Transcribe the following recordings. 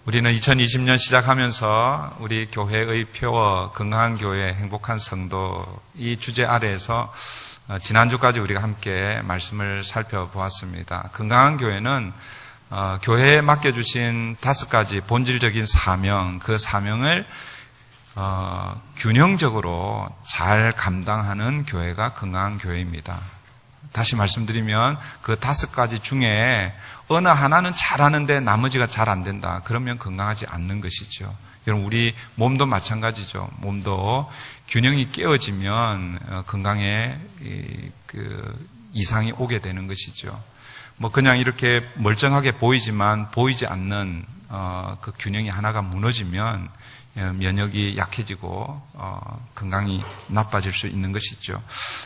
우리는 2020년 시작하면서 우리 교회의 표어 건강한 교회, 행복한 성도 이 주제 아래에서 지난주까지 우리가 함께 말씀을 살펴보았습니다. 건강한 교회는 교회에 맡겨주신 5가지 본질적인 사명, 그 사명을 균형적으로 잘 감당하는 교회가 건강한 교회입니다. 다시 말씀드리면 그 5가지 중에 어느 하나는 잘하는데 나머지가 잘 안 된다. 그러면 건강하지 않는 것이죠. 여러분, 우리 몸도 마찬가지죠. 몸도 균형이 깨어지면 건강에 이상이 오게 되는 것이죠. 뭐 그냥 이렇게 멀쩡하게 보이지만 보이지 않는 그 균형이 하나가 무너지면 면역이 약해지고 건강이 나빠질 수 있는 것이죠.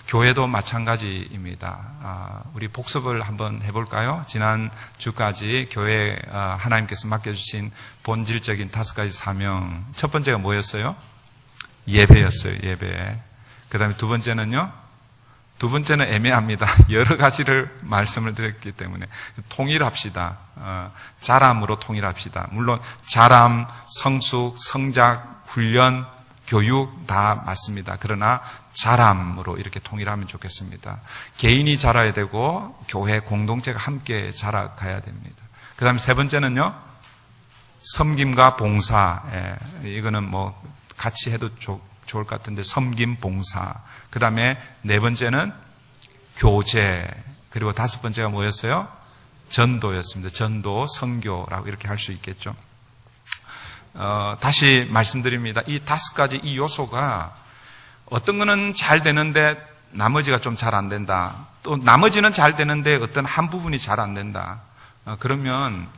교회도 마찬가지입니다. 우리 복습을 한번 해볼까요? 지난 주까지 교회 하나님께서 맡겨주신 본질적인 5가지 사명. 첫 번째가 뭐였어요? 예배였어요. 예배. 그 다음에 두 번째는요? 두 번째는 애매합니다. 여러 가지를 말씀을 드렸기 때문에 통일합시다. 자람으로 통일합시다. 물론 자람, 성숙, 성작, 훈련, 교육 다 맞습니다. 그러나 자람으로 이렇게 통일하면 좋겠습니다. 개인이 자라야 되고 교회 공동체가 함께 자라가야 됩니다. 그 다음에 세 번째는요, 섬김과 봉사. 이거는 뭐 같이 해도 좋을 것 같은데 섬김, 봉사. 그 다음에 네 번째는 교제. 그리고 5번째가 뭐였어요? 전도였습니다. 전도, 선교라고 이렇게 할 수 있겠죠. 다시 말씀드립니다. 이 5가지 이 요소가 어떤 거는 잘 되는데 나머지가 좀 잘 안 된다. 또 나머지는 잘 되는데 어떤 한 부분이 잘 안 된다. 그러면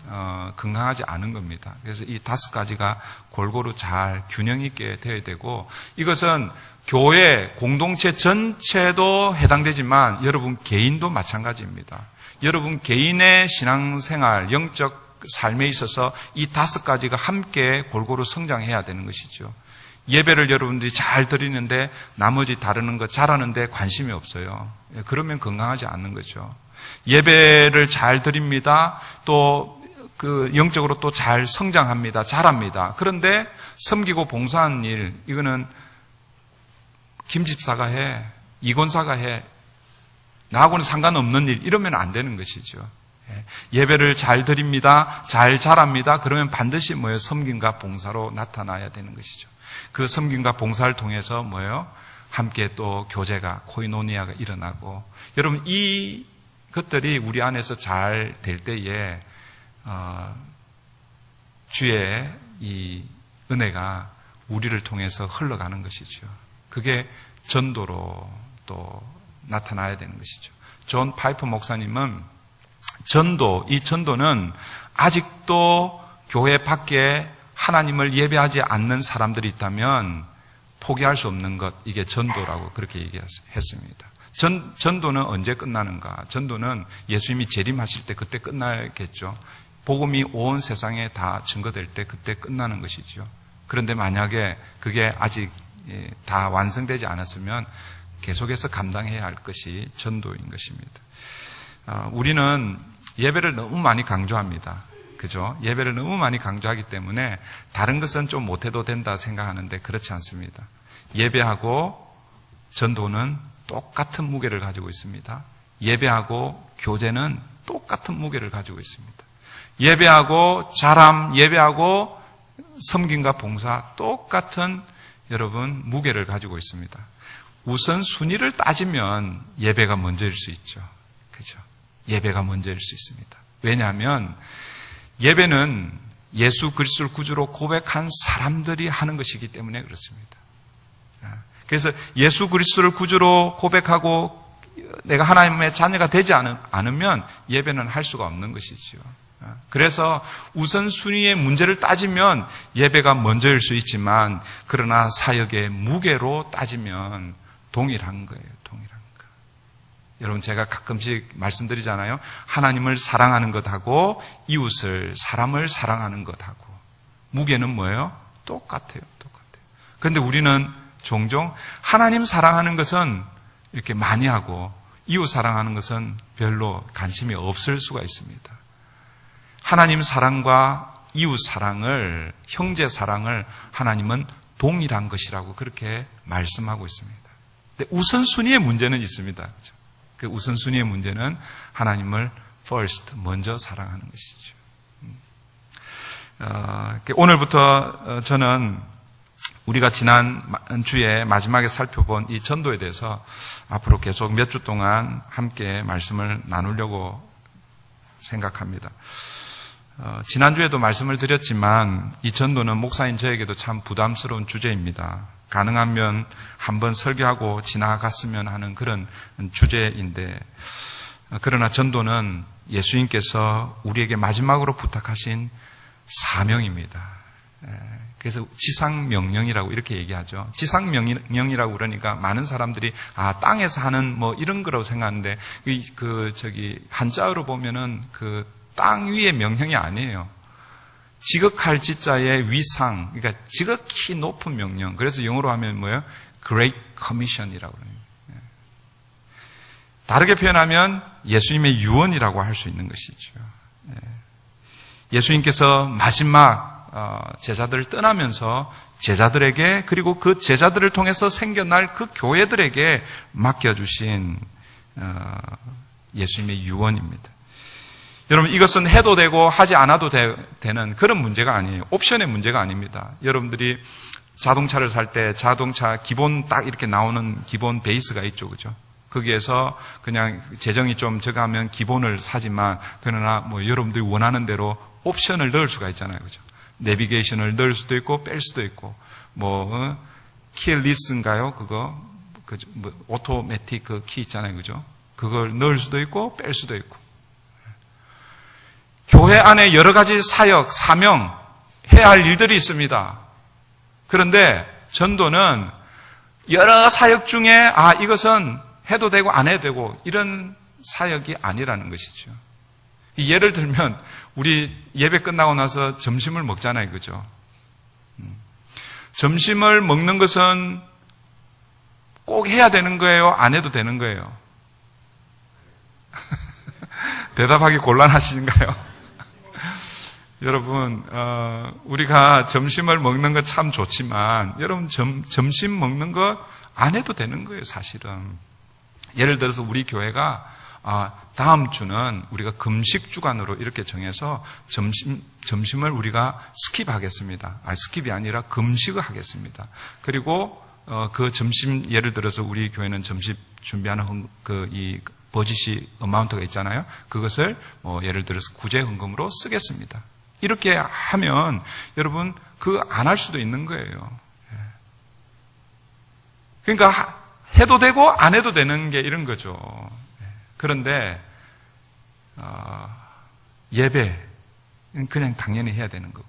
건강하지 않은 겁니다. 그래서 이 5가지가 골고루 잘 균형 있게 되어야 되고, 이것은 교회 공동체 전체도 해당되지만 여러분 개인도 마찬가지입니다. 여러분 개인의 신앙생활, 영적 삶에 있어서 이 5가지가 함께 골고루 성장해야 되는 것이죠. 예배를 여러분들이 잘 드리는데 나머지 다루는 것 잘하는데 관심이 없어요. 그러면 건강하지 않는 거죠. 예배를 잘 드립니다. 또 영적으로 또 잘 성장합니다. 잘합니다. 그런데 섬기고 봉사하는 일, 이거는 김집사가 해, 이권사가 해, 나하고는 상관없는 일, 이러면 안 되는 것이죠. 예배를 잘 드립니다. 잘 잘합니다. 그러면 반드시 뭐예요? 섬김과 봉사로 나타나야 되는 것이죠. 그 섬김과 봉사를 통해서 뭐예요? 함께 또 교제가, 코이노니아가 일어나고, 여러분 이 것들이 우리 안에서 잘 될 때에 주의 이 은혜가 우리를 통해서 흘러가는 것이죠. 그게 전도로 또 나타나야 되는 것이죠. 존 파이프 목사님은 이 전도는 아직도 교회 밖에 하나님을 예배하지 않는 사람들이 있다면 포기할 수 없는 것, 이게 전도라고 그렇게 얘기했습니다. 전도는 언제 끝나는가? 전도는 예수님이 재림하실 때 그때 끝나겠죠. 복음이 온 세상에 다 증거될 때 그때 끝나는 것이죠. 그런데 만약에 그게 아직 다 완성되지 않았으면 계속해서 감당해야 할 것이 전도인 것입니다. 우리는 예배를 너무 많이 강조합니다. 그죠? 예배를 너무 많이 강조하기 때문에 다른 것은 좀 못해도 된다 생각하는데 그렇지 않습니다. 예배하고 전도는 똑같은 무게를 가지고 있습니다. 예배하고 교제는 똑같은 무게를 가지고 있습니다. 예배하고 자람, 예배하고 섬김과 봉사 똑같은 여러분 무게를 가지고 있습니다. 우선 순위를 따지면 예배가 먼저일 수 있죠. 그죠? 예배가 먼저일 수 있습니다. 왜냐하면 예배는 예수 그리스도를 구주로 고백한 사람들이 하는 것이기 때문에 그렇습니다. 그래서 예수 그리스도를 구주로 고백하고 내가 하나님의 자녀가 되지 않으면 예배는 할 수가 없는 것이죠. 그래서 우선순위의 문제를 따지면 예배가 먼저일 수 있지만, 그러나 사역의 무게로 따지면 동일한 거예요. 동일한 거. 여러분, 제가 가끔씩 말씀드리잖아요. 하나님을 사랑하는 것하고 이웃을, 사람을 사랑하는 것하고 무게는 뭐예요? 똑같아요. 똑같아요. 그런데 우리는 종종 하나님 사랑하는 것은 이렇게 많이 하고 이웃 사랑하는 것은 별로 관심이 없을 수가 있습니다. 하나님 사랑과 이웃 사랑을, 형제 사랑을 하나님은 동일한 것이라고 그렇게 말씀하고 있습니다. 근데 우선순위의 문제는 있습니다. 그 우선순위의 문제는 하나님을 first, 먼저 사랑하는 것이죠. 오늘부터 저는 우리가 지난 주에 마지막에 살펴본 이 전도에 대해서 앞으로 계속 몇 주 동안 함께 말씀을 나누려고 생각합니다. 지난주에도 말씀을 드렸지만 이 전도는 목사인 저에게도 참 부담스러운 주제입니다. 가능하면 한번 설교하고 지나갔으면 하는 그런 주제인데, 그러나 전도는 예수님께서 우리에게 마지막으로 부탁하신 사명입니다. 그래서 지상명령이라고 이렇게 얘기하죠. 지상명령이라고 그러니까 많은 사람들이 땅에서 하는 뭐 이런 거라고 생각하는데, 한자어로 보면은 땅 위의 명령이 아니에요. 지극할 지자의 위상, 그러니까 지극히 높은 명령. 그래서 영어로 하면 뭐예요? Great Commission이라고 그래요. 다르게 표현하면 예수님의 유언이라고 할 수 있는 것이죠. 예수님께서 마지막 제자들을 떠나면서 제자들에게, 그리고 그 제자들을 통해서 생겨날 그 교회들에게 맡겨주신 예수님의 유언입니다. 여러분, 이것은 해도 되고 하지 않아도 되는 그런 문제가 아니에요. 옵션의 문제가 아닙니다. 여러분들이 자동차를 살 때 자동차 기본 딱 이렇게 나오는 기본 베이스가 있죠. 그죠? 거기에서 그냥 재정이 좀 적하면 기본을 사지만, 그러나 뭐 여러분들이 원하는 대로 옵션을 넣을 수가 있잖아요. 그죠? 내비게이션을 넣을 수도 있고 뺄 수도 있고, 키리스인가요? 그거 오토매틱 그 키 있잖아요. 그죠? 그걸 넣을 수도 있고 뺄 수도 있고. 교회 안에 여러 가지 사역, 사명, 해야 할 일들이 있습니다. 그런데 전도는 여러 사역 중에 이것은 해도 되고 안 해도 되고 이런 사역이 아니라는 것이죠. 예를 들면 우리 예배 끝나고 나서 점심을 먹잖아요. 그죠? 점심을 먹는 것은 꼭 해야 되는 거예요? 안 해도 되는 거예요? 대답하기 곤란하신가요? 여러분, 우리가 점심을 먹는 거 참 좋지만, 여러분, 점심 먹는 거 안 해도 되는 거예요, 사실은. 예를 들어서 우리 교회가, 다음 주는 우리가 금식 주간으로 이렇게 정해서 점심을 우리가 스킵하겠습니다. 스킵이 아니라 금식을 하겠습니다. 그리고, 그 점심, 예를 들어서 우리 교회는 점심 준비하는 이 버짓이 어마운트가 있잖아요. 그것을 예를 들어서 구제 헌금으로 쓰겠습니다. 이렇게 하면 여러분 안 할 수도 있는 거예요. 그러니까 해도 되고 안 해도 되는 게 이런 거죠. 그런데 예배는 그냥 당연히 해야 되는 거고,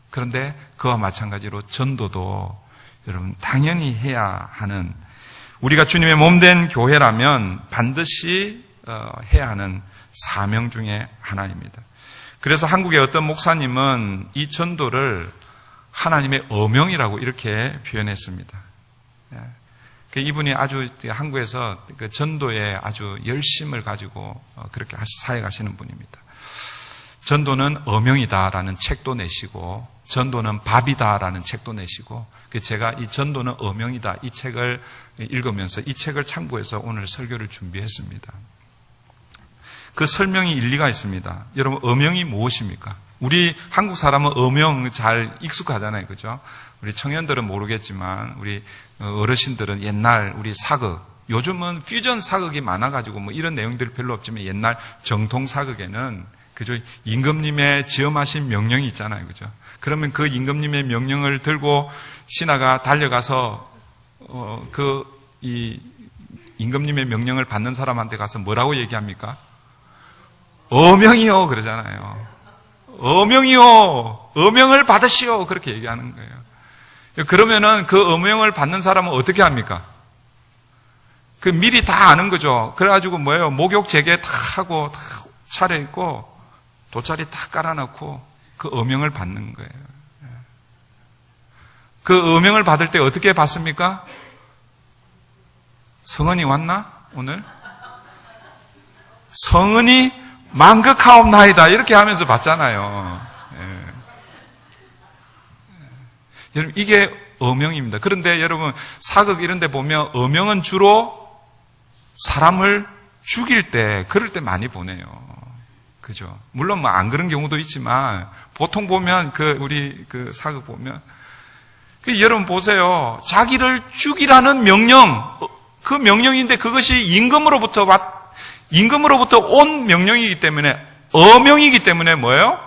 그런데 그와 마찬가지로 전도도 여러분 당연히 해야 하는, 우리가 주님의 몸된 교회라면 반드시 해야 하는 사명 중에 하나입니다. 그래서 한국의 어떤 목사님은 이 전도를 하나님의 어명이라고 이렇게 표현했습니다. 이분이 아주 한국에서 그 전도에 아주 열심을 가지고 그렇게 사역하시는 분입니다. 전도는 어명이다라는 책도 내시고, 전도는 밥이다라는 책도 내시고, 제가 이 전도는 어명이다 이 책을 읽으면서 이 책을 참고해서 오늘 설교를 준비했습니다. 그 설명이 일리가 있습니다. 여러분, 어명이 무엇입니까? 우리 한국 사람은 어명 잘 익숙하잖아요. 그죠? 우리 청년들은 모르겠지만 우리 어르신들은 옛날 우리 사극, 요즘은 퓨전 사극이 많아가지고 뭐 이런 내용들 별로 없지만 옛날 정통 사극에는 그죠? 임금님의 지엄하신 명령이 있잖아요. 그죠? 그러면 그 임금님의 명령을 들고 신하가 달려가서 이 임금님의 명령을 받는 사람한테 가서 뭐라고 얘기합니까? 어명이요 그러잖아요. 어명이요, 어명을 받으시오 그렇게 얘기하는 거예요. 그러면은 그 어명을 받는 사람은 어떻게 합니까? 그 미리 다 아는 거죠. 그래가지고 뭐예요? 목욕 재개 다 하고 다 차려입고 돗자리 다 깔아놓고 그 어명을 받는 거예요. 그 어명을 받을 때 어떻게 받습니까? 성은이 왔나? 오늘? 성은이 만극하옵나이다 이렇게 하면서 받잖아요. 여러분, 이게 어명입니다. 그런데 여러분, 사극 이런 데 보면 어명은 주로 사람을 죽일 때, 그럴 때 많이 보내요. 그죠? 물론 뭐 안 그런 경우도 있지만, 보통 보면 우리 사극 보면, 여러분 보세요. 자기를 죽이라는 명령, 그 명령인데 그것이 임금으로부터 온 명령이기 때문에, 어명이기 때문에 뭐예요?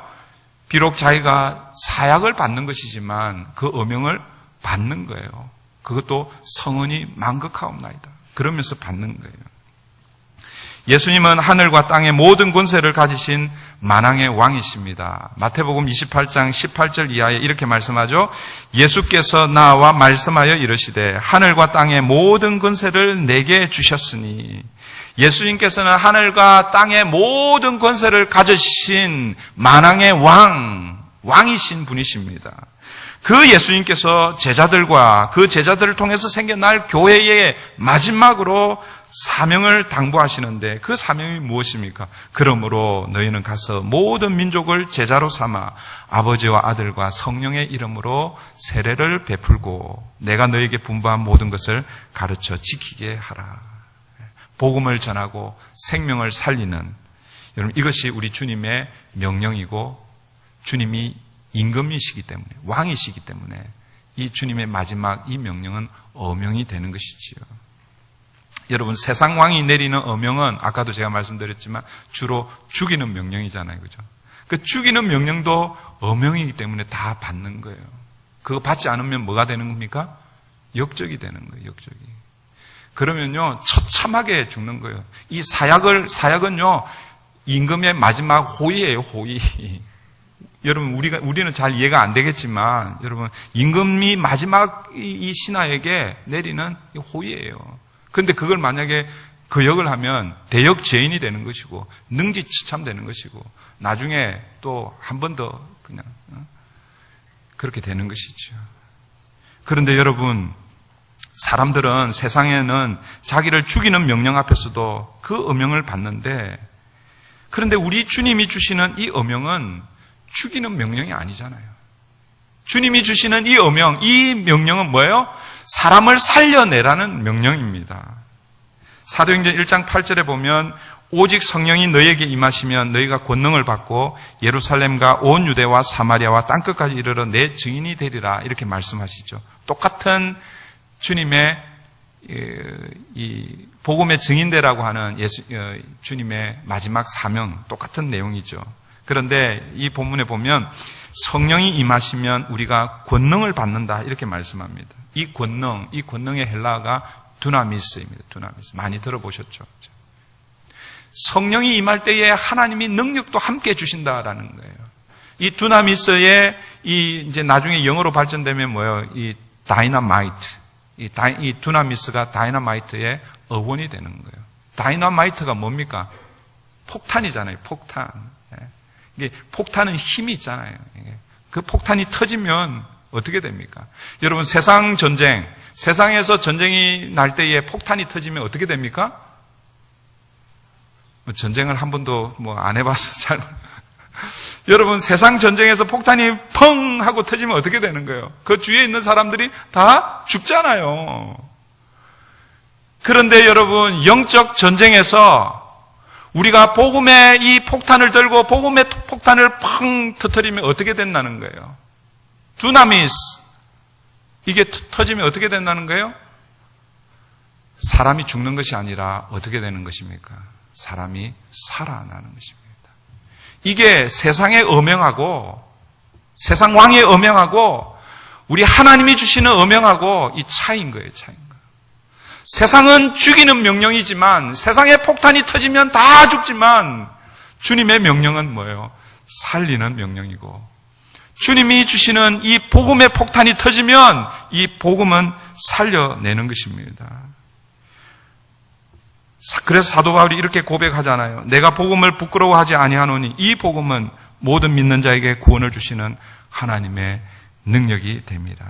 비록 자기가 사약을 받는 것이지만 그 어명을 받는 거예요. 그것도 성은이 만극하옵나이다. 그러면서 받는 거예요. 예수님은 하늘과 땅의 모든 권세를 가지신 만왕의 왕이십니다. 마태복음 28장 18절 이하에 이렇게 말씀하죠. 예수께서 나와 말씀하여 이르시되 하늘과 땅의 모든 권세를 내게 주셨으니, 예수님께서는 하늘과 땅의 모든 권세를 가지신 만왕의 왕이신 분이십니다. 그 예수님께서 제자들과 그 제자들을 통해서 생겨날 교회의 마지막으로 사명을 당부하시는데, 그 사명이 무엇입니까? 그러므로 너희는 가서 모든 민족을 제자로 삼아 아버지와 아들과 성령의 이름으로 세례를 베풀고 내가 너희에게 분부한 모든 것을 가르쳐 지키게 하라. 복음을 전하고 생명을 살리는, 여러분, 이것이 우리 주님의 명령이고, 주님이 임금이시기 때문에, 왕이시기 때문에 이 주님의 마지막 이 명령은 어명이 되는 것이지요. 여러분, 세상 왕이 내리는 어명은 아까도 제가 말씀드렸지만 주로 죽이는 명령이잖아요. 그죠? 그 죽이는 명령도 어명이기 때문에 다 받는 거예요. 그거 받지 않으면 뭐가 되는 겁니까? 역적이 되는 거예요. 역적이. 그러면요, 처참하게 죽는 거예요. 이 사약은요, 임금의 마지막 호의예요, 호의. 여러분, 우리는 잘 이해가 안 되겠지만, 여러분, 임금이 마지막 이 신하에게 내리는 호의예요. 근데 그걸 만약에 그 역을 하면 대역 죄인이 되는 것이고, 능지처참 되는 것이고, 나중에 또 한 번 더 그냥, 그렇게 되는 것이죠. 그런데 여러분, 사람들은 세상에는 자기를 죽이는 명령 앞에서도 그 어명을 받는데, 그런데 우리 주님이 주시는 이 어명은 죽이는 명령이 아니잖아요. 주님이 주시는 이 어명, 이 명령은 뭐예요? 사람을 살려내라는 명령입니다. 사도행전 1장 8절에 보면 오직 성령이 너희에게 임하시면 너희가 권능을 받고 예루살렘과 온 유대와 사마리아와 땅끝까지 이르러 내 증인이 되리라, 이렇게 말씀하시죠. 똑같은 주님의 이 복음의 증인되라고 하는 주님의 마지막 사명, 똑같은 내용이죠. 그런데 이 본문에 보면 성령이 임하시면 우리가 권능을 받는다, 이렇게 말씀합니다. 이 권능의 헬라어가 두나미스입니다. 두나미스. 많이 들어보셨죠? 성령이 임할 때에 하나님이 능력도 함께 주신다라는 거예요. 이 두나미스의 이제 나중에 영어로 발전되면 뭐예요? 이 다이너마이트. 이 두나미스가 다이너마이트의 어원이 되는 거예요. 다이너마이트가 뭡니까? 폭탄이잖아요. 폭탄. 이게 폭탄은 힘이 있잖아요. 그 폭탄이 터지면 어떻게 됩니까? 여러분, 세상 전쟁, 세상에서 전쟁이 날 때에 폭탄이 터지면 어떻게 됩니까? 전쟁을 한 번도 안 해봐서 잘. 여러분, 세상 전쟁에서 폭탄이 펑 하고 터지면 어떻게 되는 거예요? 그 주위에 있는 사람들이 다 죽잖아요. 그런데 여러분, 영적 전쟁에서 우리가 복음의 이 폭탄을 들고 복음의 폭탄을 펑 터뜨리면 어떻게 된다는 거예요? 두나미스. 이게 터지면 어떻게 된다는 거예요? 사람이 죽는 것이 아니라 어떻게 되는 것입니까? 사람이 살아나는 것입니다. 이게 세상의 어명하고, 세상 왕의 어명하고, 우리 하나님이 주시는 어명하고 이 차이인 거예요, 차이인 거예요. 세상은 죽이는 명령이지만, 세상에 폭탄이 터지면 다 죽지만, 주님의 명령은 뭐예요? 살리는 명령이고, 주님이 주시는 이 복음의 폭탄이 터지면 이 복음은 살려내는 것입니다. 그래서 사도 바울이 이렇게 고백하잖아요. 내가 복음을 부끄러워하지 아니하노니 이 복음은 모든 믿는 자에게 구원을 주시는 하나님의 능력이 됩니다.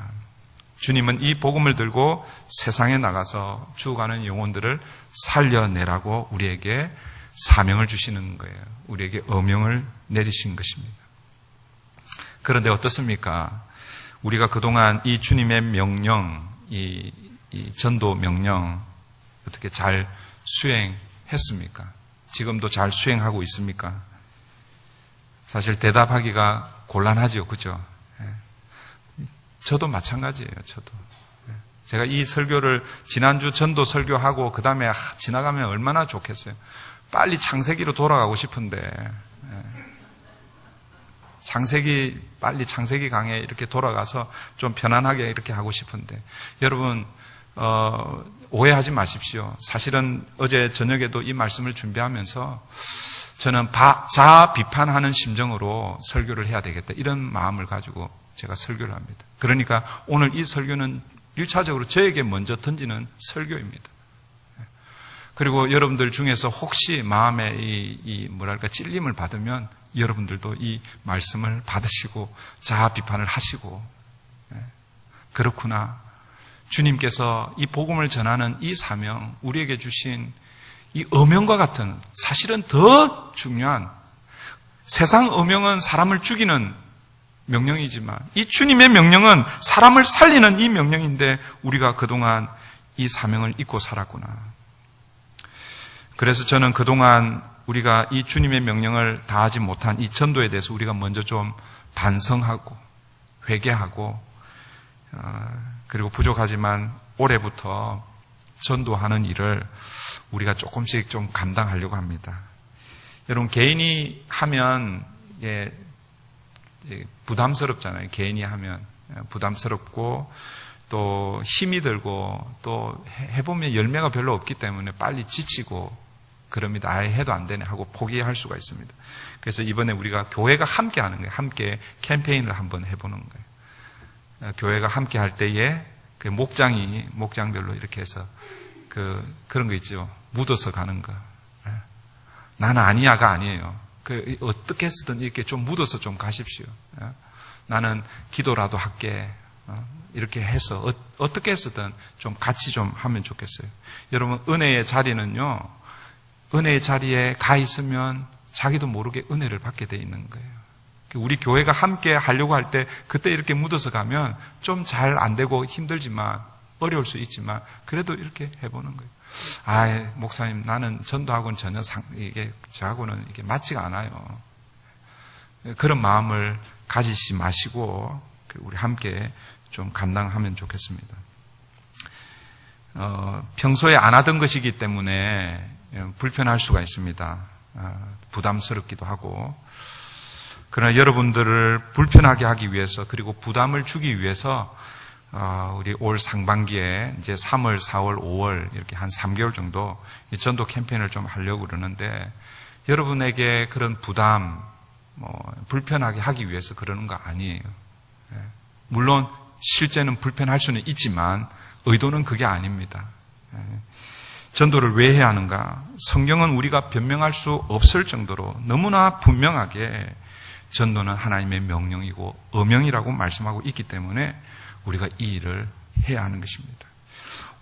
주님은 이 복음을 들고 세상에 나가서 죽어가는 영혼들을 살려내라고 우리에게 사명을 주시는 거예요. 우리에게 어명을 내리신 것입니다. 그런데 어떻습니까? 우리가 그동안 이 주님의 명령, 이 전도 명령 어떻게 잘 수행했습니까? 지금도 잘 수행하고 있습니까? 사실 대답하기가 곤란하죠. 그죠? 저도 마찬가지예요. 저도. 제가 이 설교를 지난주 전도 설교하고 그 다음에 지나가면 얼마나 좋겠어요. 빨리 창세기로 돌아가고 싶은데 빨리 창세기 강에 이렇게 돌아가서 좀 편안하게 이렇게 하고 싶은데 여러분 오해하지 마십시오. 사실은 어제 저녁에도 이 말씀을 준비하면서 저는 자아 비판하는 심정으로 설교를 해야 되겠다 이런 마음을 가지고 제가 설교를 합니다. 그러니까 오늘 이 설교는 1차적으로 저에게 먼저 던지는 설교입니다. 그리고 여러분들 중에서 혹시 마음에 찔림을 받으면 여러분들도 이 말씀을 받으시고 자아 비판을 하시고 그렇구나. 주님께서 이 복음을 전하는 이 사명, 우리에게 주신 이 어명과 같은 사실은 더 중요한 세상 어명은 사람을 죽이는 명령이지만 이 주님의 명령은 사람을 살리는 이 명령인데 우리가 그동안 이 사명을 잊고 살았구나. 그래서 저는 그동안 우리가 이 주님의 명령을 다하지 못한 이 전도에 대해서 우리가 먼저 좀 반성하고 회개하고 그리고 부족하지만 올해부터 전도하는 일을 우리가 조금씩 좀 감당하려고 합니다. 여러분 개인이 하면 부담스럽잖아요. 개인이 하면 부담스럽고 또 힘이 들고 또 해보면 열매가 별로 없기 때문에 빨리 지치고 그럽니다. 아예 해도 안 되네 하고 포기할 수가 있습니다. 그래서 이번에 우리가 교회가 함께 하는 거예요. 함께 캠페인을 한번 해보는 거예요. 교회가 함께 할 때에 그 목장별로 이렇게 해서 그런 거 있죠. 묻어서 가는 거. 나는 아니야가 아니에요. 어떻게 해서든 이렇게 좀 묻어서 좀 가십시오. 나는 기도라도 할게. 이렇게 해서 어떻게 해서든 좀 같이 좀 하면 좋겠어요. 여러분 은혜의 자리는요. 은혜의 자리에 가 있으면 자기도 모르게 은혜를 받게 돼 있는 거예요. 우리 교회가 함께 하려고 할 때 그때 이렇게 묻어서 가면 좀 잘 안 되고 힘들지만 어려울 수 있지만 그래도 이렇게 해보는 거예요. 목사님 나는 전도하고는 전혀 저하고는 이게 맞지가 않아요. 그런 마음을 가지시 마시고 우리 함께 좀 감당하면 좋겠습니다. 평소에 안 하던 것이기 때문에 불편할 수가 있습니다. 부담스럽기도 하고. 그러나 여러분들을 불편하게 하기 위해서 그리고 부담을 주기 위해서 우리 올 상반기에 이제 3월, 4월, 5월 이렇게 한 3개월 정도 전도 캠페인을 좀 하려고 그러는데 여러분에게 그런 부담, 불편하게 하기 위해서 그러는 거 아니에요. 물론 실제는 불편할 수는 있지만 의도는 그게 아닙니다. 전도를 왜 해야 하는가? 성경은 우리가 변명할 수 없을 정도로 너무나 분명하게 전도는 하나님의 명령이고 어명이라고 말씀하고 있기 때문에 우리가 이 일을 해야 하는 것입니다.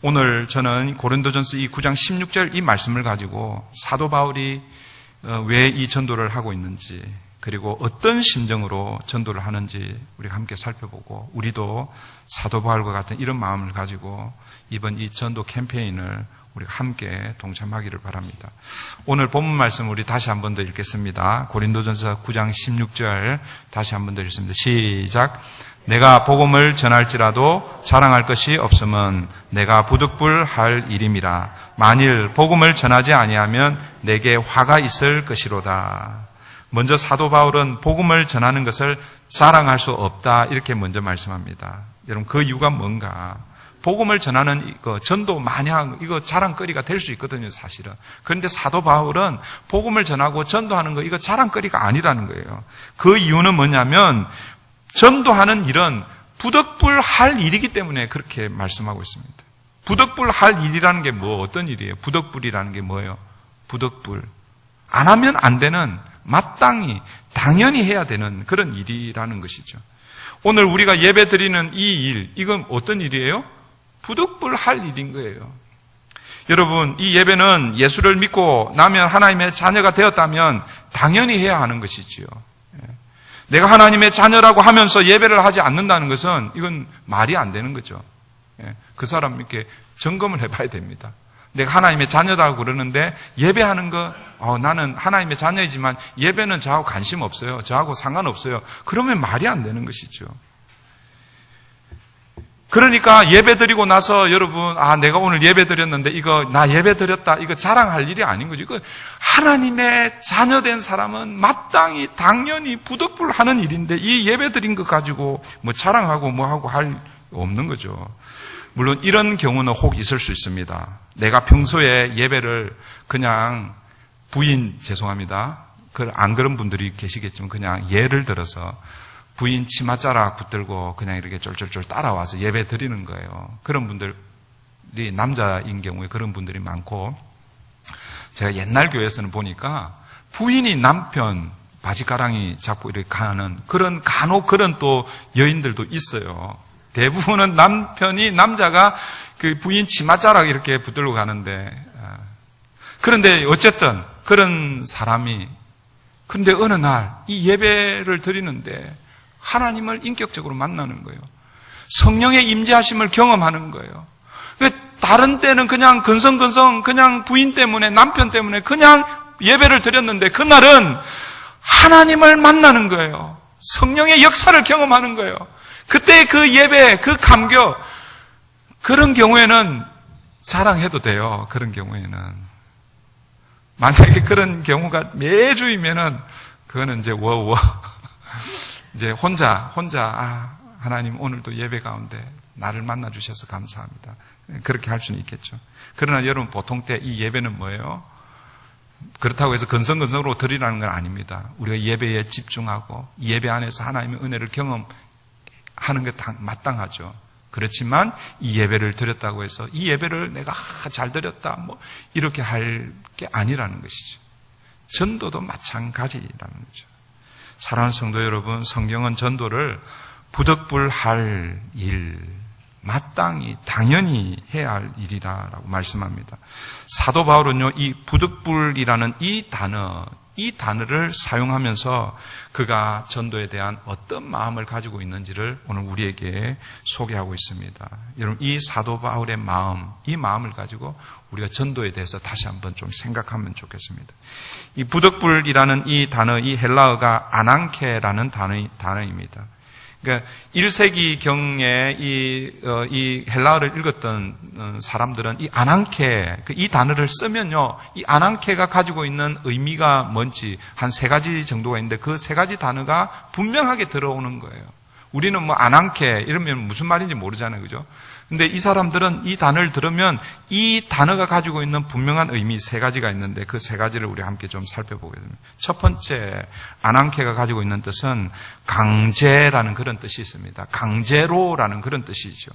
오늘 저는 고린도전서 이 9장 16절 이 말씀을 가지고 사도 바울이 왜 이 전도를 하고 있는지 그리고 어떤 심정으로 전도를 하는지 우리가 함께 살펴보고 우리도 사도 바울과 같은 이런 마음을 가지고 이번 이 전도 캠페인을 우리가 함께 동참하기를 바랍니다. 오늘 본문 말씀 우리 다시 한 번 더 읽겠습니다. 고린도전서 9장 16절 다시 한 번 더 읽습니다. 시작. 내가 복음을 전할지라도 자랑할 것이 없음은 내가 부득불할 일임이라. 만일 복음을 전하지 아니하면 내게 화가 있을 것이로다. 먼저 사도 바울은 복음을 전하는 것을 자랑할 수 없다 이렇게 먼저 말씀합니다. 여러분 그 이유가 뭔가? 복음을 전하는 전도 마냥 이거 자랑거리가 될 수 있거든요, 사실은. 그런데 사도 바울은 복음을 전하고 전도하는 거 이거 자랑거리가 아니라는 거예요. 그 이유는 뭐냐면 전도하는 일은 부득불할 일이기 때문에 그렇게 말씀하고 있습니다. 부득불할 일이라는 게 어떤 일이에요? 부득불이라는 게 뭐예요? 부득불. 안 하면 안 되는 마땅히 당연히 해야 되는 그런 일이라는 것이죠. 오늘 우리가 예배 드리는 이 일, 이건 어떤 일이에요? 부득불할 일인 거예요. 여러분, 이 예배는 예수를 믿고 나면 하나님의 자녀가 되었다면 당연히 해야 하는 것이지요. 내가 하나님의 자녀라고 하면서 예배를 하지 않는다는 것은 이건 말이 안 되는 거죠. 그 사람 이렇게 점검을 해봐야 됩니다. 내가 하나님의 자녀라고 그러는데 예배하는 거, 나는 하나님의 자녀이지만 예배는 저하고 관심 없어요. 저하고 상관없어요. 그러면 말이 안 되는 것이죠. 그러니까 예배 드리고 나서 여러분, 내가 오늘 예배 드렸는데 이거 나 예배 드렸다. 이거 자랑할 일이 아닌 거죠. 이거 하나님의 자녀된 사람은 마땅히 당연히 부득불하는 일인데 이 예배 드린 것 가지고 뭐 자랑하고 뭐 하고 할 없는 거죠. 물론 이런 경우는 혹 있을 수 있습니다. 내가 평소에 예배를 그냥 죄송합니다. 안 그런 분들이 계시겠지만 그냥 예를 들어서 부인 치맛자락 붙들고 그냥 이렇게 쫄쫄쫄 따라와서 예배 드리는 거예요. 그런 분들이 남자인 경우에 그런 분들이 많고, 제가 옛날 교회에서는 보니까 부인이 남편 바지가랑이 잡고 이렇게 가는 그런 간혹 그런 또 여인들도 있어요. 대부분은 남자가 그 부인 치맛자락 이렇게 붙들고 가는데, 그런데 어쨌든 그런 사람이, 그런데 어느 날 이 예배를 드리는데 하나님을 인격적으로 만나는 거예요. 성령의 임재하심을 경험하는 거예요. 다른 때는 그냥 근성근성 그냥 부인 때문에 남편 때문에 그냥 예배를 드렸는데 그날은 하나님을 만나는 거예요. 성령의 역사를 경험하는 거예요. 그때 그 예배, 그 감격, 그런 경우에는 자랑해도 돼요. 그런 경우에는. 만약에 그런 경우가 매주이면은 그거는 이제 이제 혼자 하나님 오늘도 예배 가운데 나를 만나 주셔서 감사합니다. 그렇게 할 수는 있겠죠. 그러나 여러분 보통 때 이 예배는 뭐예요? 그렇다고 해서 근성근성으로 드리라는 건 아닙니다. 우리가 예배에 집중하고 예배 안에서 하나님의 은혜를 경험하는 게 마땅하죠. 그렇지만 이 예배를 드렸다고 해서 이 예배를 내가 잘 드렸다 뭐 이렇게 할 게 아니라는 것이죠. 전도도 마찬가지라는 거죠. 사랑하는 성도 여러분, 성경은 전도를 부득불할 일, 마땅히 당연히 해야 할 일이라고 말씀합니다. 사도 바울은요, 이 부득불이라는 이 단어를 사용하면서 그가 전도에 대한 어떤 마음을 가지고 있는지를 오늘 우리에게 소개하고 있습니다. 여러분, 이 사도 바울의 마음, 이 마음을 가지고 우리가 전도에 대해서 다시 한번 좀 생각하면 좋겠습니다. 이 부득불이라는 이 단어, 이 헬라어가 아난케라는 단어입니다. 그러니까 1세기경에 이 헬라어를 읽었던 사람들은 이 아난케, 이 단어를 쓰면요, 이 아난케가 가지고 있는 의미가 뭔지 한 3가지 정도가 있는데 그 3가지 단어가 분명하게 들어오는 거예요. 우리는 뭐 아난케 이러면 무슨 말인지 모르잖아요, 그죠? 근데 이 사람들은 이 단어를 들으면 이 단어가 가지고 있는 분명한 의미 3가지가 있는데 그 3가지를 우리 함께 좀 살펴보겠습니다. 첫 번째, 아난케가 가지고 있는 뜻은 강제라는 그런 뜻이 있습니다. 강제로라는 그런 뜻이죠.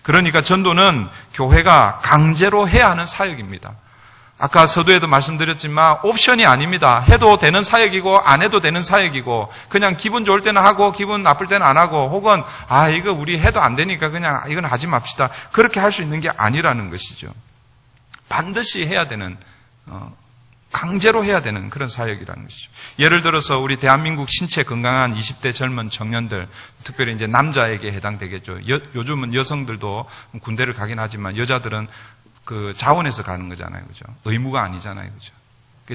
그러니까 전도는 교회가 강제로 해야 하는 사역입니다. 아까 서두에도 말씀드렸지만 옵션이 아닙니다. 해도 되는 사역이고 안 해도 되는 사역이고 그냥 기분 좋을 때는 하고 기분 나쁠 때는 안 하고 혹은 이거 우리 해도 안 되니까 그냥 이건 하지 맙시다. 그렇게 할 수 있는 게 아니라는 것이죠. 반드시 해야 되는 강제로 해야 되는 그런 사역이라는 것이죠. 예를 들어서 우리 대한민국 신체 건강한 20대 젊은 청년들, 특별히 이제 남자에게 해당되겠죠. 요즘은 여성들도 군대를 가긴 하지만 여자들은 그 자원에서 가는 거잖아요. 그죠? 의무가 아니잖아요. 그죠?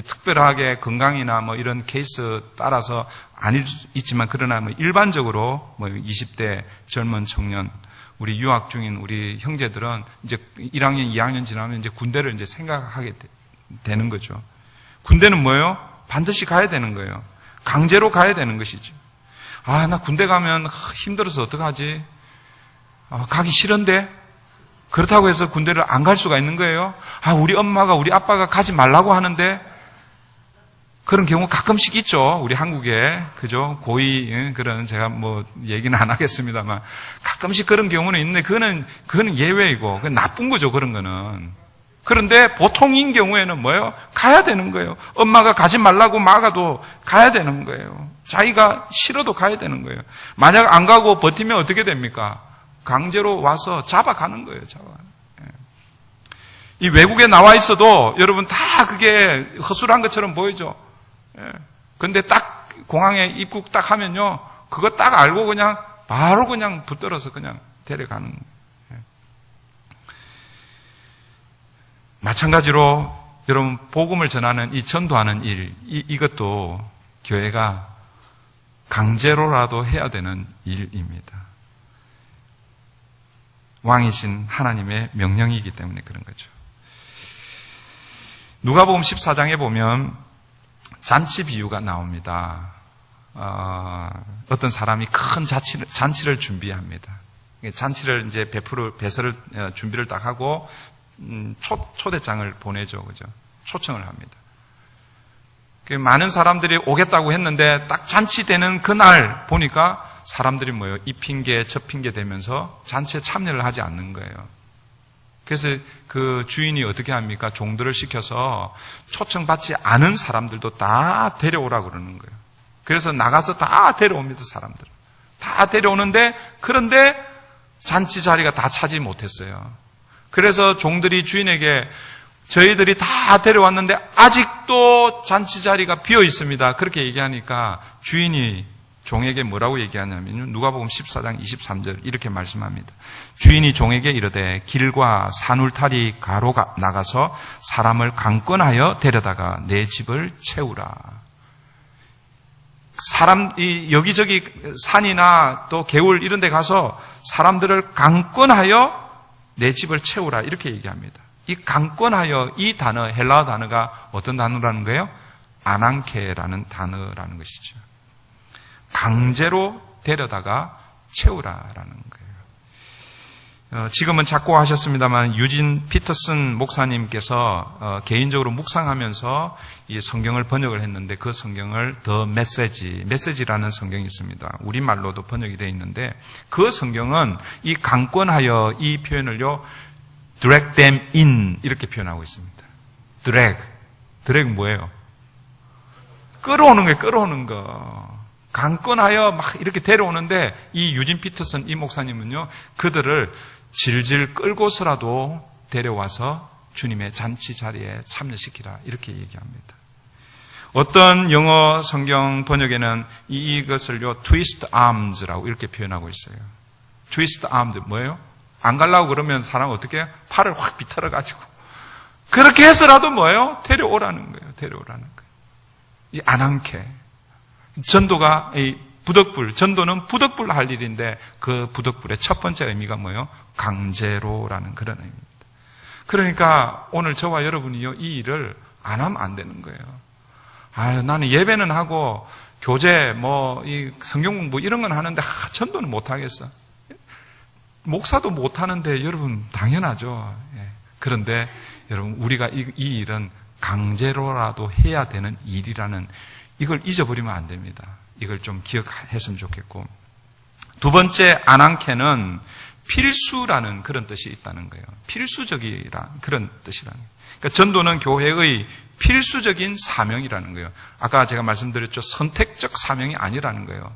특별하게 건강이나 뭐 이런 케이스 따라서 아닐 수 있지만 그러나 뭐 일반적으로 뭐 20대 젊은 청년, 우리 유학 중인 우리 형제들은 이제 1학년, 2학년 지나면 이제 군대를 이제 생각하게 되는 거죠. 군대는 뭐예요? 반드시 가야 되는 거예요. 강제로 가야 되는 것이죠. 나 군대 가면 힘들어서 어떡하지? 가기 싫은데? 그렇다고 해서 군대를 안 갈 수가 있는 거예요? 우리 엄마가, 우리 아빠가 가지 말라고 하는데, 그런 경우 가끔씩 있죠. 우리 한국에. 그죠? 고의, 그런, 제가 뭐, 얘기는 안 하겠습니다만, 가끔씩 그런 경우는 있는데, 그거는 예외이고, 그건 나쁜 거죠, 그런 거는. 그런데 보통인 경우에는 뭐예요? 가야 되는 거예요. 엄마가 가지 말라고 막아도 가야 되는 거예요. 자기가 싫어도 가야 되는 거예요. 만약 안 가고 버티면 어떻게 됩니까? 강제로 와서 잡아가는 거예요, 이 외국에 나와 있어도 여러분 다 그게 허술한 것처럼 보이죠. 근데 딱 공항에 입국 딱 하면요, 그거 딱 알고 그냥 바로 그냥 붙들어서 그냥 데려가는 거예요. 마찬가지로 여러분, 복음을 전하는 이 전도하는 일, 이것도 교회가 강제로라도 해야 되는 일입니다. 왕이신 하나님의 명령이기 때문에 그런 거죠. 누가복음 14장에 보면 잔치 비유가 나옵니다. 어떤 사람이 큰 잔치를 준비합니다. 잔치를 이제 배설을 준비를 딱 하고 초대장을 보내죠, 그죠? 초청을 합니다. 많은 사람들이 오겠다고 했는데 딱 잔치 되는 그날 보니까 사람들이 뭐예요? 이 핑계 저 핑계 대면서 잔치에 참여를 하지 않는 거예요. 그래서 그 주인이 어떻게 합니까? 종들을 시켜서 초청받지 않은 사람들도 다 데려오라고 그러는 거예요. 그래서 나가서 다 데려옵니다, 사람들. 다 데려오는데, 그런데 잔치 자리가 다 차지 못했어요. 그래서 종들이 주인에게 저희들이 다 데려왔는데 아직도 잔치 자리가 비어 있습니다. 그렇게 얘기하니까 주인이 종에게 뭐라고 얘기하냐면 누가복음 14장 23절 이렇게 말씀합니다. 주인이 종에게 이르되 길과 산울타리 가로 나가서 사람을 강권하여 데려다가 내 집을 채우라. 여기저기 산이나 또 개울 이런 데 가서 사람들을 강권하여 내 집을 채우라. 이렇게 얘기합니다. 이 강권하여 이 단어, 헬라어 단어가 어떤 단어라는 거예요? 아난케라는 단어라는 것이죠. 강제로 데려다가 채우라라는 거예요. 지금은 작고하셨습니다만 유진 피터슨 목사님께서 개인적으로 묵상하면서 이 성경을 번역을 했는데 그 성경을 더 메시지라는 성경이 있습니다. 우리말로도 번역이 되어 있는데 그 성경은 이 강권하여 이 표현을요, drag them in 이렇게 표현하고 있습니다. drag 뭐예요? 끌어오는 거예요, 끌어오는 거. 강권하여 막 이렇게 데려오는데 이 유진 피터슨 이 목사님은요, 그들을 질질 끌고서라도 데려와서 주님의 잔치 자리에 참여시키라 이렇게 얘기합니다. 어떤 영어 성경 번역에는 이것을요 twist arms라고 이렇게 표현하고 있어요. twist arms 뭐예요? 안 가려고 그러면 사람 어떻게 팔을 확 비틀어 가지고 그렇게 해서라도 뭐예요? 데려오라는 거예요. 데려오라는 거예요. 이 아난케 전도가 이 부덕불, 전도는 부덕불로 할 일인데 그 부덕불의 첫 번째 의미가 뭐예요? 강제로라는 그런 의미입니다. 그러니까 오늘 저와 여러분이요, 이 일을 안 하면 안 되는 거예요. 아유, 나는 예배는 하고 교제, 이 성경 공부 이런 건 하는데 전도는 못 하겠어. 목사도 못 하는데 여러분 당연하죠. 예. 그런데 여러분 우리가 이 일은 강제로라도 해야 되는 일이라는 이걸 잊어버리면 안 됩니다. 이걸 좀 기억했으면 좋겠고. 두 번째 아난케는 필수라는 그런 뜻이 있다는 거예요. 필수적이라 그런 뜻이라는 거예요. 그러니까 전도는 교회의 필수적인 사명이라는 거예요. 아까 제가 말씀드렸죠. 선택적 사명이 아니라는 거예요.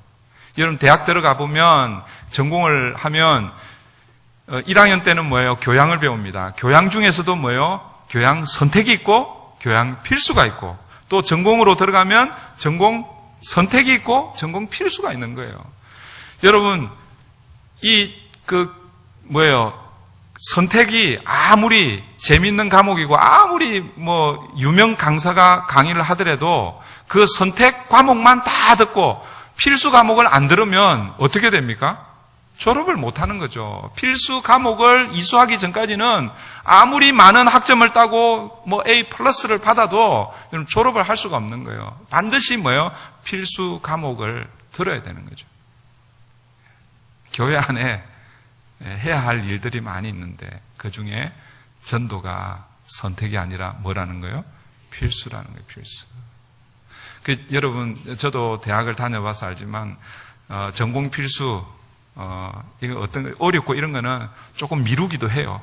여러분 대학 들어가 보면 전공을 하면 1학년 때는 뭐예요? 교양을 배웁니다. 교양 중에서도 뭐예요? 교양 선택이 있고 교양 필수가 있고 또 전공으로 들어가면 전공 선택이 있고 전공 필수가 있는 거예요. 여러분 선택이 아무리 재밌는 과목이고 아무리 유명 강사가 강의를 하더라도 그 선택 과목만 다 듣고 필수 과목을 안 들으면 어떻게 됩니까? 졸업을 못 하는 거죠. 필수 과목을 이수하기 전까지는 아무리 많은 학점을 따고 A+를 받아도 졸업을 할 수가 없는 거예요. 반드시 필수 과목을 들어야 되는 거죠. 교회 안에 해야 할 일들이 많이 있는데 그 중에 전도가 선택이 아니라 뭐라는 거예요? 필수라는 거예요. 필수. 여러분 저도 대학을 다녀봐서 알지만 전공 필수 이거 어떤 어렵고 이런 거는 조금 미루기도 해요.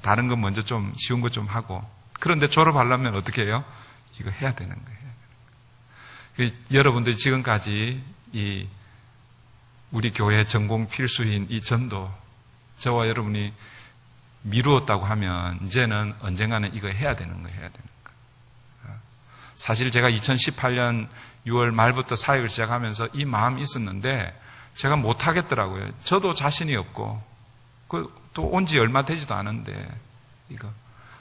다른 건 먼저 좀 쉬운 거 좀 하고. 그런데 졸업하려면 어떻게 해요? 이거 해야 되는 거예요. 여러분들이 지금까지 우리 교회 전공 필수인 이 전도 저와 여러분이 미루었다고 하면 이제는 언젠가는 이거 해야 되는 거예요. 해야 되는 거. 사실 제가 2018년 6월 말부터 사역을 시작하면서 이 마음이 있었는데 제가 못하겠더라고요. 저도 자신이 없고 또 온 지 얼마 되지도 않은데 이거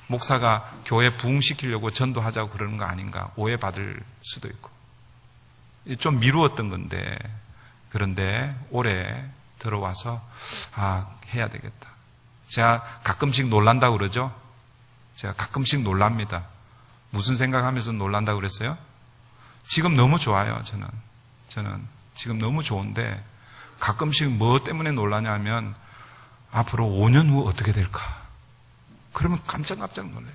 목사가 교회 부흥시키려고 전도하자고 그러는 거 아닌가 오해받을 수도 있고 좀 미루었던 건데 그런데 올해 들어와서 해야 되겠다. 제가 가끔씩 놀란다고 그러죠. 제가 가끔씩 놀랍니다. 무슨 생각하면서 놀란다고 그랬어요? 지금 너무 좋아요. 저는 지금 너무 좋은데 가끔씩 뭐 때문에 놀라냐면 앞으로 5년 후 어떻게 될까? 그러면 깜짝깜짝 놀라요.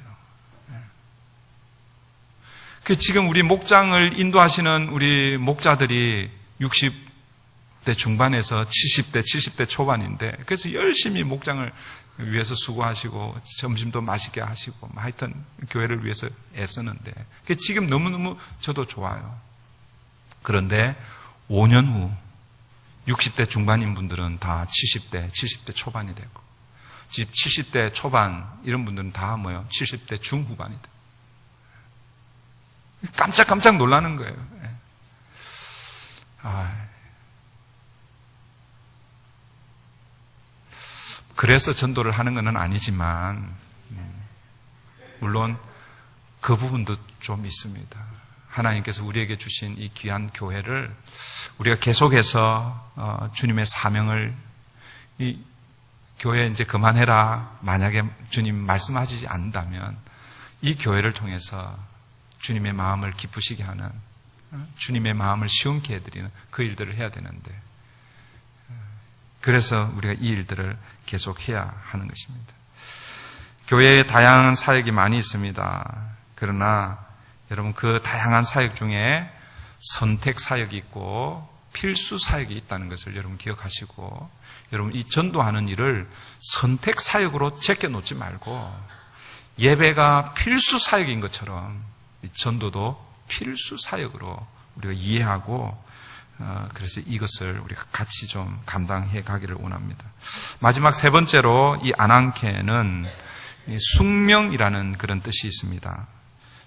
지금 우리 목장을 인도하시는 우리 목자들이 60대 중반에서 70대 초반인데 그래서 열심히 목장을 위해서 수고하시고 점심도 맛있게 하시고 하여튼 교회를 위해서 애쓰는데 지금 너무너무 저도 좋아요. 그런데 5년 후 60대 중반인 분들은 다 70대 초반이 되고 70대 초반 이런 분들은 다 70대 중후반이 돼요. 깜짝깜짝 놀라는 거예요. 그래서 전도를 하는 건 아니지만 물론 그 부분도 좀 있습니다. 하나님께서 우리에게 주신 이 귀한 교회를 우리가 계속해서 주님의 사명을 이 교회 이제 그만해라 만약에 주님 말씀하시지 않는다면 이 교회를 통해서 주님의 마음을 기쁘시게 하는 주님의 마음을 시원케 해드리는 그 일들을 해야 되는데 그래서 우리가 이 일들을 계속해야 하는 것입니다. 교회에 다양한 사역이 많이 있습니다. 그러나 여러분 그 다양한 사역 중에 선택 사역이 있고 필수 사역이 있다는 것을 여러분 기억하시고 여러분 이 전도하는 일을 선택 사역으로 제껴놓지 말고 예배가 필수 사역인 것처럼 이 전도도 필수 사역으로 우리가 이해하고 그래서 이것을 우리가 같이 좀 감당해 가기를 원합니다. 마지막 세 번째로 이 아난케는 숙명이라는 그런 뜻이 있습니다.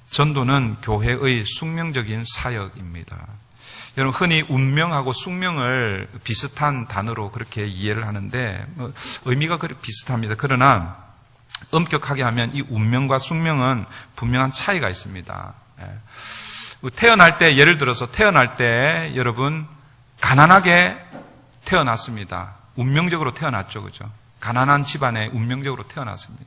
전도는 교회의 숙명적인 사역입니다. 여러분 흔히 운명하고 숙명을 비슷한 단어로 그렇게 이해를 하는데 의미가 그렇게 비슷합니다. 그러나 엄격하게 하면 이 운명과 숙명은 분명한 차이가 있습니다. 태어날 때 예를 들어서 태어날 때 여러분 가난하게 태어났습니다. 운명적으로 태어났죠, 그죠? 가난한 집안에 운명적으로 태어났습니다.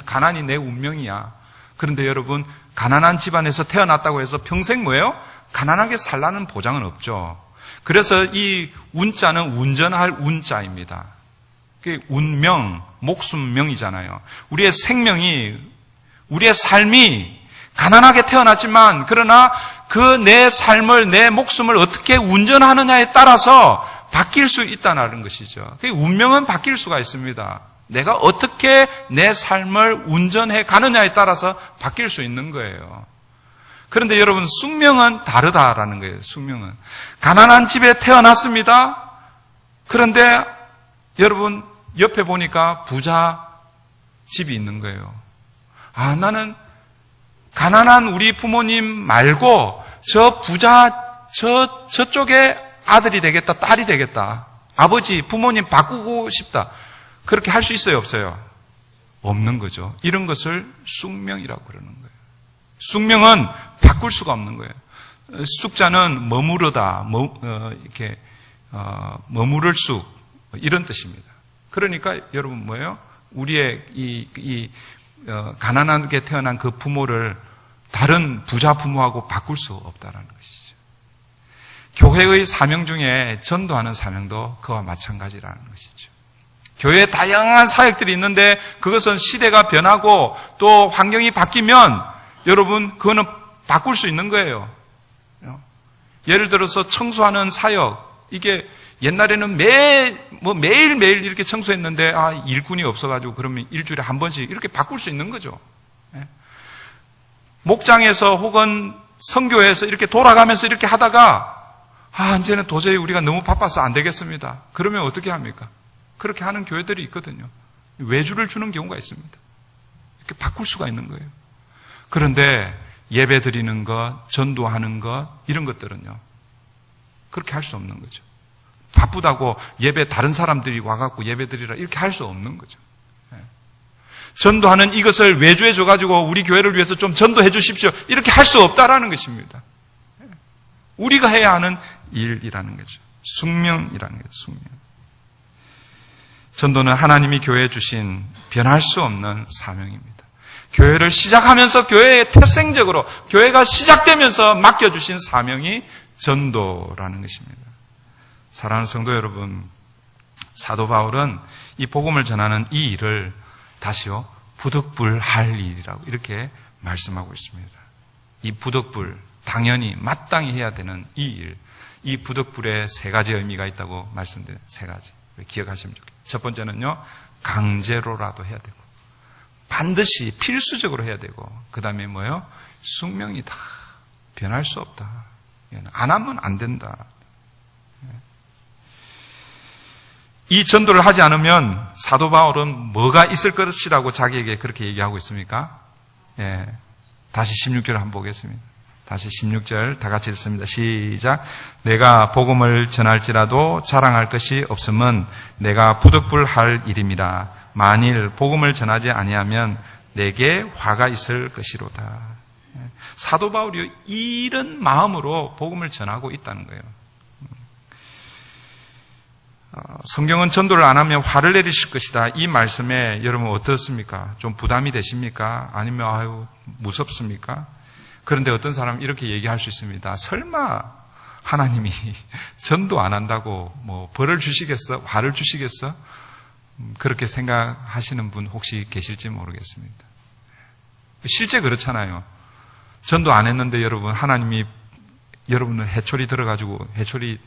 가난이 내 운명이야. 그런데 여러분 가난한 집안에서 태어났다고 해서 평생 뭐예요? 가난하게 살라는 보장은 없죠. 그래서 이 운자는 운전할 운자입니다. 그게 운명, 목숨명이잖아요. 우리의 생명이, 우리의 삶이 가난하게 태어났지만 그러나 그 내 삶을, 내 목숨을 어떻게 운전하느냐에 따라서 바뀔 수 있다는 것이죠. 운명은 바뀔 수가 있습니다. 내가 어떻게 내 삶을 운전해 가느냐에 따라서 바뀔 수 있는 거예요. 그런데 여러분 숙명은 다르다라는 거예요. 숙명은 가난한 집에 태어났습니다. 그런데 여러분 옆에 보니까 부자 집이 있는 거예요. 나는 가난한 우리 부모님 말고 저 부자 저쪽에 아들이 되겠다, 딸이 되겠다. 아버지, 부모님 바꾸고 싶다. 그렇게 할 수 있어요, 없어요? 없는 거죠. 이런 것을 숙명이라고 그러는 거예요. 숙명은 바꿀 수가 없는 거예요. 숙자는 머무르다, 머무를 숙 이런 뜻입니다. 그러니까 여러분 뭐예요? 우리의 가난하게 태어난 그 부모를 다른 부자 부모하고 바꿀 수 없다는 것이죠. 교회의 사명 중에 전도하는 사명도 그와 마찬가지라는 것이죠. 교회에 다양한 사역들이 있는데 그것은 시대가 변하고 또 환경이 바뀌면 여러분 그거는 바꿀 수 있는 거예요. 예를 들어서 청소하는 사역, 이게 옛날에는 매일매일 이렇게 청소했는데 일꾼이 없어가지고 그러면 일주일에 한 번씩 이렇게 바꿀 수 있는 거죠. 목장에서 혹은 선교에서 이렇게 돌아가면서 이렇게 하다가 이제는 도저히 우리가 너무 바빠서 안 되겠습니다. 그러면 어떻게 합니까? 그렇게 하는 교회들이 있거든요. 외주를 주는 경우가 있습니다. 이렇게 바꿀 수가 있는 거예요. 그런데 예배 드리는 것, 전도하는 것 이런 것들은요. 그렇게 할 수 없는 거죠. 바쁘다고 예배 다른 사람들이 와갖고 예배 드리라 이렇게 할 수 없는 거죠. 전도하는 이것을 외주해 줘가지고 우리 교회를 위해서 좀 전도해 주십시오. 이렇게 할 수 없다라는 것입니다. 우리가 해야 하는 일이라는 거죠. 숙명이라는 거죠. 숙명. 전도는 하나님이 교회에 주신 변할 수 없는 사명입니다. 교회를 시작하면서 교회의 태생적으로 교회가 시작되면서 맡겨주신 사명이 전도라는 것입니다. 사랑하는 성도 여러분, 사도 바울은 이 복음을 전하는 이 일을 다시요 부득불할 일이라고 이렇게 말씀하고 있습니다. 이 부득불, 당연히 마땅히 해야 되는 이 일, 이 부득불에 세 가지 의미가 있다고 말씀드려요. 세 가지 기억하시면 좋겠어요. 첫 번째는요, 강제로라도 해야 되고 반드시 필수적으로 해야 되고, 그 다음에 뭐예요? 숙명이다. 변할 수 없다. 안 하면 안 된다. 이 전도를 하지 않으면 사도 바울은 뭐가 있을 것이라고 자기에게 그렇게 얘기하고 있습니까? 예. 다시 16절을 한번 보겠습니다. 다시 16절 다 같이 읽습니다. 시작. 내가 복음을 전할지라도 자랑할 것이 없음은 내가 부득불할 일임이라. 만일 복음을 전하지 아니하면 내게 화가 있을 것이로다. 사도 바울이 이런 마음으로 복음을 전하고 있다는 거예요. 성경은 전도를 안 하면 화를 내리실 것이다. 이 말씀에 여러분 어떻습니까? 좀 부담이 되십니까? 아니면 아유 무섭습니까? 그런데 어떤 사람은 이렇게 얘기할 수 있습니다. 설마 하나님이 전도 안 한다고 뭐 벌을 주시겠어? 화를 주시겠어? 그렇게 생각하시는 분 혹시 계실지 모르겠습니다. 실제 그렇잖아요. 전도 안 했는데 여러분 하나님이 여러분을 해초리 들어가지고 해초리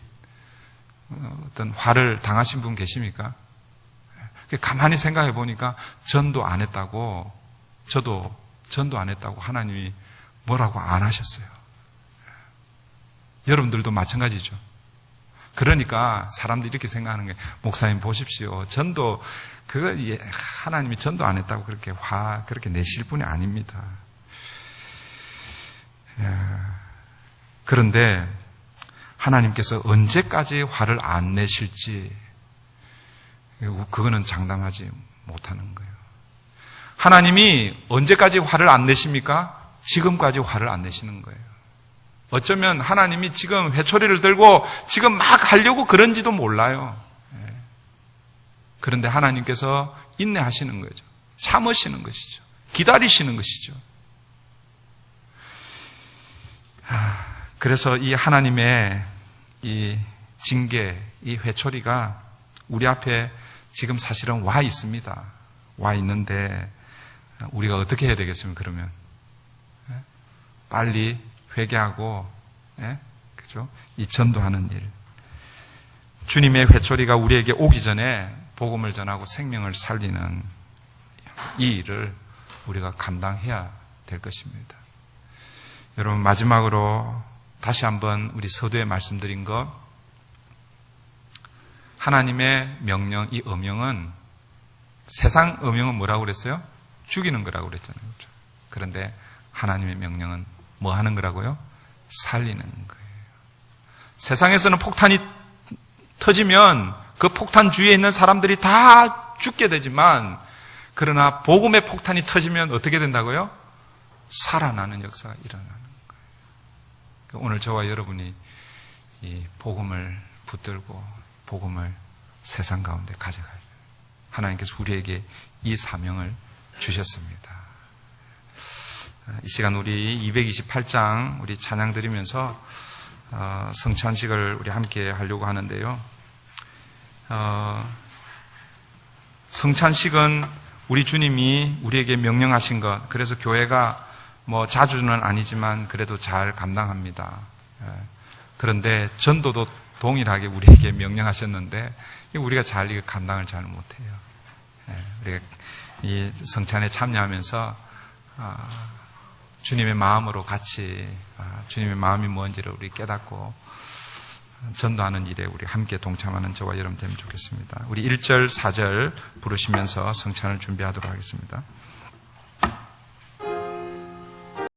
어떤 화를 당하신 분 계십니까? 가만히 생각해 보니까 전도 안 했다고, 저도 전도 안 했다고 하나님이 뭐라고 안 하셨어요. 여러분들도 마찬가지죠. 그러니까 사람들이 이렇게 생각하는 게, 목사님 보십시오. 전도, 그거 하나님이 전도 안 했다고 그렇게 그렇게 내실 분이 아닙니다. 그런데 하나님께서 언제까지 화를 안 내실지 그거는 장담하지 못하는 거예요. 하나님이 언제까지 화를 안 내십니까? 지금까지 화를 안 내시는 거예요. 어쩌면 하나님이 지금 회초리를 들고 지금 막 하려고 그런지도 몰라요. 그런데 하나님께서 인내하시는 거죠. 참으시는 것이죠. 기다리시는 것이죠. 그래서 이 하나님의 이 징계, 이 회초리가 우리 앞에 지금 사실은 와 있습니다. 와 있는데 우리가 어떻게 해야 되겠습니까? 그러면 빨리 회개하고, 그죠? 이 전도하는 일. 주님의 회초리가 우리에게 오기 전에 복음을 전하고 생명을 살리는 이 일을 우리가 감당해야 될 것입니다. 여러분, 마지막으로 다시 한번 우리 서두에 말씀드린 것, 하나님의 명령, 이 어명은, 세상 어명은 뭐라고 그랬어요? 죽이는 거라고 그랬잖아요. 그런데 하나님의 명령은 뭐 하는 거라고요? 살리는 거예요. 세상에서는 폭탄이 터지면 그 폭탄 주위에 있는 사람들이 다 죽게 되지만, 그러나 복음의 폭탄이 터지면 어떻게 된다고요? 살아나는 역사가 일어나는 거예요. 오늘 저와 여러분이 이 복음을 붙들고 복음을 세상 가운데 가져가요. 하나님께서 우리에게 이 사명을 주셨습니다. 이 시간 우리 228장 우리 찬양 드리면서 성찬식을 우리 함께 하려고 하는데요. 성찬식은 우리 주님이 우리에게 명령하신 것, 그래서 교회가 뭐 자주는 아니지만 그래도 잘 감당합니다. 그런데 전도도 동일하게 우리에게 명령하셨는데 우리가 잘 이거 감당을 잘 못해요. 우리가 이 성찬에 참여하면서 주님의 마음으로 같이 주님의 마음이 뭔지를 우리 깨닫고 전도하는 일에 우리 함께 동참하는 저와 여러분 되면 좋겠습니다. 우리 1절, 4절 부르시면서 성찬을 준비하도록 하겠습니다.